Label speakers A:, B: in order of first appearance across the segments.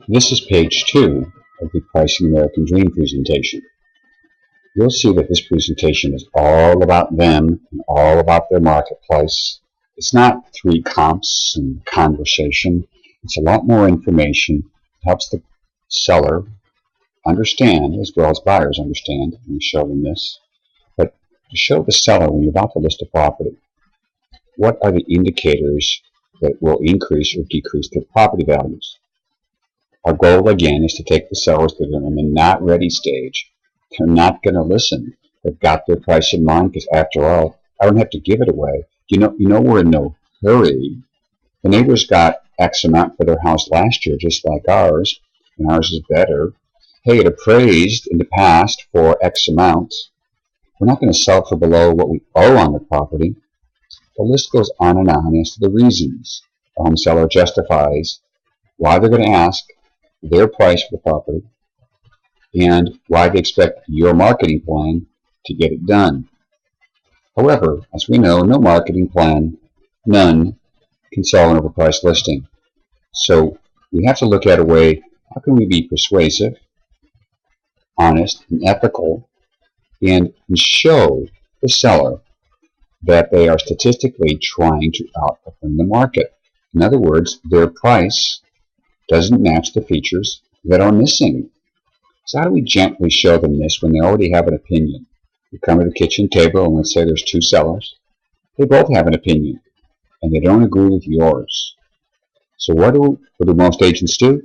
A: This is page 2 of the Pricing American Dream presentation. You'll see that this presentation is all about them and all about their marketplace. It's not 3 comps and conversation. It's a lot more information. It helps the seller understand as well as buyers understand. Let me show them this. But to show the seller when you're about to list a property, what are the indicators that will increase or decrease their property values? Our goal, again, is to take the sellers that are in the not ready stage. They're not going to listen. They've got their price in mind because, after all, I don't have to give it away. You know we're in no hurry. The neighbors got X amount for their house last year, just like ours, and ours is better. Hey, it appraised in the past for X amount. We're not going to sell for below what we owe on the property. The list goes on and on as to the reasons the home seller justifies why they're going to ask their price for the property and why they expect your marketing plan to get it done. However, as we know, no marketing plan, none, can sell an overpriced listing. So we have to look at a way, how can we be persuasive, honest, and ethical, and show the seller that they are statistically trying to outperform the market. In other words, their price doesn't match the features that are missing. So how do we gently show them this when they already have an opinion? You come to the kitchen table and let's say there's 2 sellers. They both have an opinion and they don't agree with yours. So what do most agents do?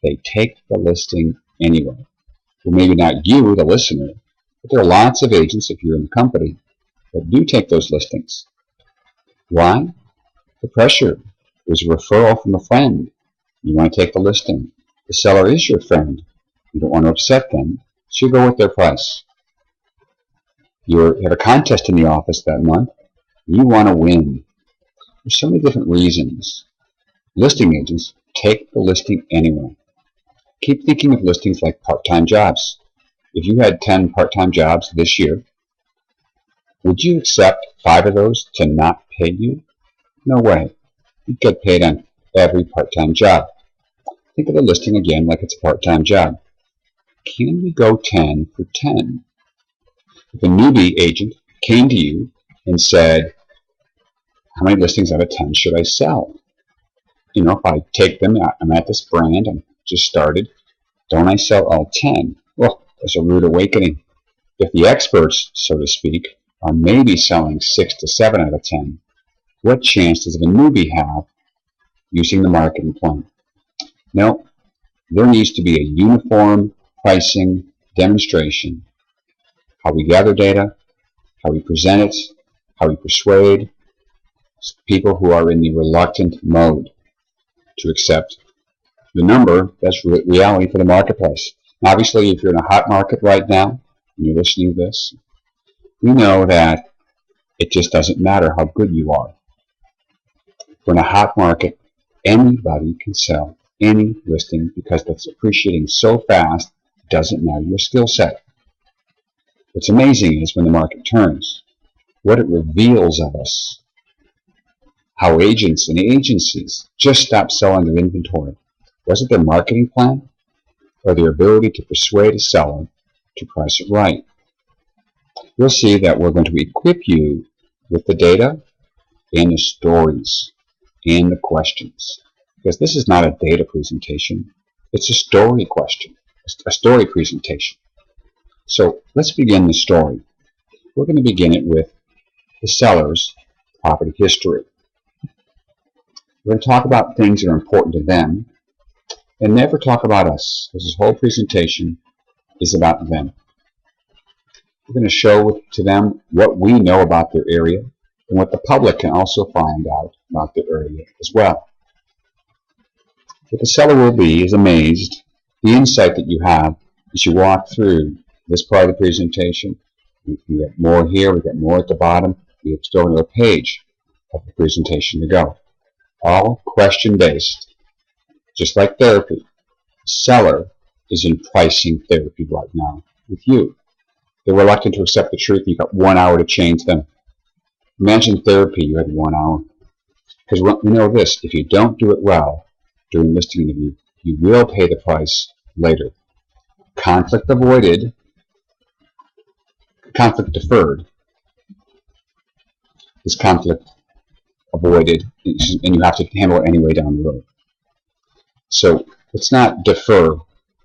A: They take the listing anyway. Well, maybe not you, the listener, but there are lots of agents, if you're in the company, that do take those listings. Why? The pressure. It was a referral from a friend. You want to take the listing. The seller is your friend. You don't want to upset them, so you go with their price. You have a contest in the office that month. You want to win. There's so many different reasons. Listing agents take the listing anyway. Keep thinking of listings like part-time jobs. If you had 10 part-time jobs this year, would you accept 5 of those to not pay you? No way. You'd get paid on every part-time job. Think of the listing again like it's a part-time job. Can we go 10 for 10? If a newbie agent came to you and said, how many listings out of 10 should I sell? You know, if I take them, I'm at this brand, I'm just started, don't I sell all 10? Well, there's a rude awakening. If the experts, so to speak, are maybe selling 6 to 7 out of 10, what chance does a newbie have using the marketing plan? No, there needs to be a uniform pricing demonstration. How we gather data, how we present it, how we persuade people who are in the reluctant mode to accept the number that's reality for the marketplace. Now, obviously, if you're in a hot market right now and you're listening to this, we know that it just doesn't matter how good you are. If we're in a hot market, anybody can sell any listing because that's appreciating so fast, it doesn't matter your skill set. What's amazing is when the market turns, what it reveals of us, how agents and agencies just stop selling their inventory. Was it their marketing plan or their ability to persuade a seller to price it right? You'll see that we're going to equip you with the data and the stories and the questions. Because this is not a data presentation, it's a story question, a story presentation. So let's begin the story. We're going to begin it with the seller's property history. We're going to talk about things that are important to them and never talk about us, because this whole presentation is about them. We're going to show to them what we know about their area and what the public can also find out about their area as well. What the seller will be is amazed the insight that you have as you walk through this part of the presentation. We get more here, we get more at the bottom. We have still another page of the presentation to go. All question-based. Just like therapy, the seller is in pricing therapy right now with you. They're reluctant to accept the truth. You've got 1 hour to change them. Imagine therapy, you had 1 hour. Because we know this, if you don't do it well during listing interview, You will pay the price later. Conflict avoided, conflict deferred is conflict avoided, and you have to handle it anyway down the road. So let's not defer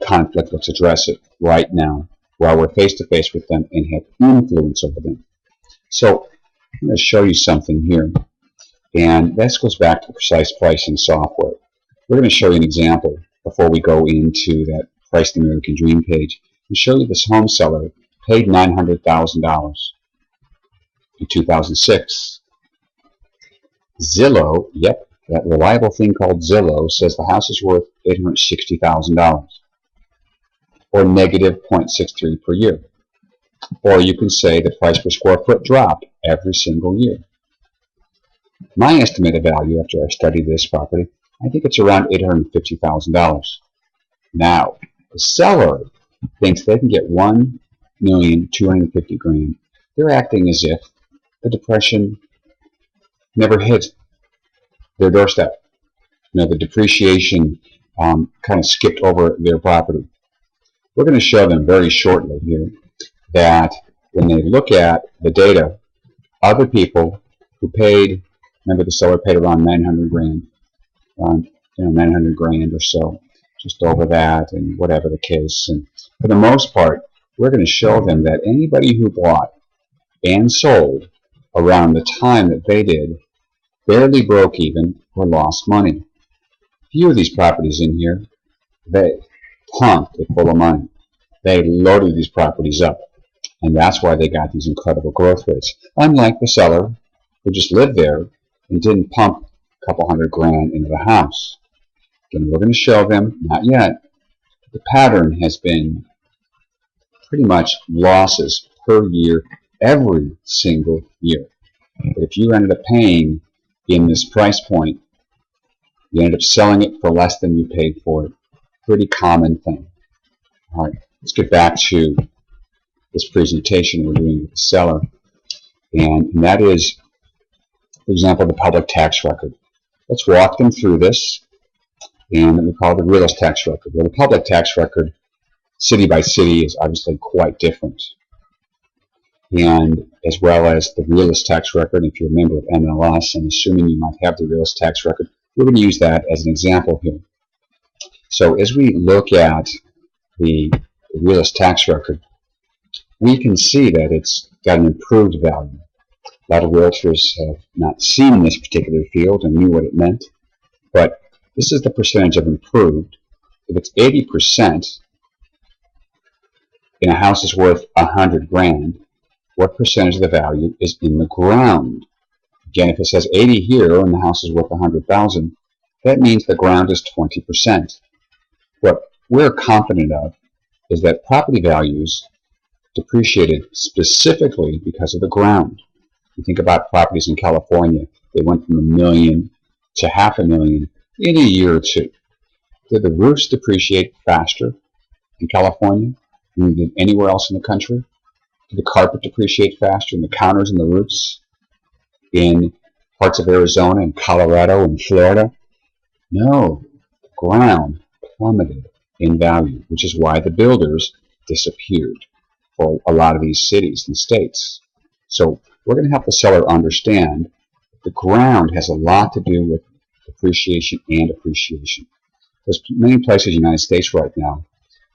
A: conflict, let's address it right now while we're face to face with them and have influence over them. So I'm going to show you something here, and this goes back to precise pricing software. We're going to show you an example before we go into that Price the American Dream page and show you this home seller paid $900,000 in 2006. Zillow, yep, that reliable thing called Zillow says the house is worth $860,000 or negative 0.63 per year. Or you can say the price per square foot dropped every single year. My estimated value after I studied this property, I think it's around $850,000. Now, the seller thinks they can get $1,250,000. They're acting as if the Depression never hit their doorstep. The depreciation kind of skipped over their property. We're going to show them very shortly here that when they look at the data, other people who paid, remember the seller paid around $900,000, around $900,000 or so, just over that, and whatever the case. And for the most part, we're going to show them that anybody who bought and sold around the time that they did barely broke even or lost money. Few of these properties in here, they pumped it full of money. They loaded these properties up, and that's why they got these incredible growth rates. Unlike the seller who just lived there and didn't pump a couple $100,000 into the house. Again, we're going to show them, not yet, the pattern has been pretty much losses per year, every single year. But if you ended up paying in this price point, you ended up selling it for less than you paid for it. Pretty common thing. All right, let's get back to this presentation we're doing with the seller. And that is, for example, the public tax record. Let's walk them through this, and we call it the realist tax record. Well, the public tax record, city by city, is obviously quite different. And as well as the realist tax record, if you're a member of MLS, I'm assuming you might have the realist tax record, we're going to use that as an example here. So as we look at the realist tax record, we can see that it's got an improved value. A lot of realtors have not seen this particular field and knew what it meant, but this is the percentage of improved. If it's 80% and a house is worth $100,000, what percentage of the value is in the ground? Again, if it says 80 here and the house is worth $100,000, that means the ground is 20%. What we're confident of is that property values depreciated specifically because of the ground. You think about properties in California, they went from $1 million to $500,000 in a year or two. Did the roofs depreciate faster in California than they did anywhere else in the country? Did the carpet depreciate faster than the counters and the roofs in parts of Arizona and Colorado and Florida? No, the ground plummeted in value, which is why the builders disappeared for a lot of these cities and states. So we're going to help the seller understand that the ground has a lot to do with depreciation and appreciation. There's many places in the United States right now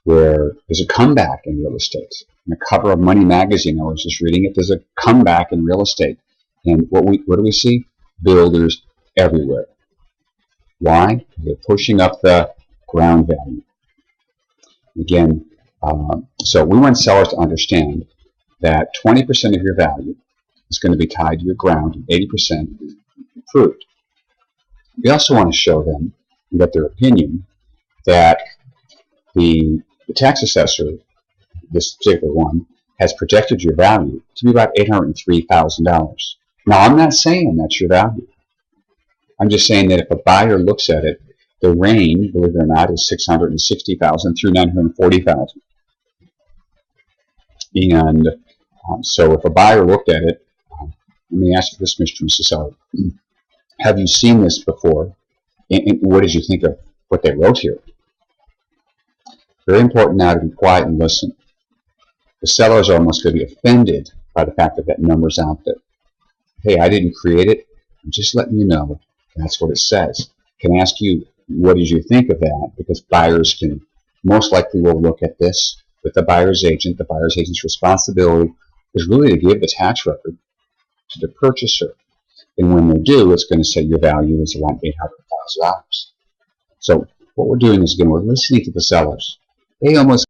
A: where there's a comeback in real estate. On the cover of Money Magazine, I was just reading it, there's a comeback in real estate. And what do we see? Builders everywhere. Why? They're pushing up the ground value. Again, so we want sellers to understand that 20% of your value is going to be tied to your ground and 80% improved. We also want to show them, and get their opinion, that the tax assessor, this particular one, has projected your value to be about $803,000. Now, I'm not saying that's your value. I'm just saying that if a buyer looks at it, the range, believe it or not, is $660,000 through $940,000. And so if a buyer looked at it, let me ask you this, Mr. and Mrs. Seller. Have you seen this before? And what did you think of what they wrote here? Very important now to be quiet and listen. The sellers are almost going to be offended by the fact that that number's out there. Hey, I didn't create it. I'm just letting you know that's what it says. Can I ask you, what did you think of that? Because buyers can most likely will look at this with the buyer's agent. The buyer's agent's responsibility is really to give the tax record to the purchaser. And when they do, it's going to say your value is around $800,000. So what we're doing is, again, we're listening to the sellers. They almost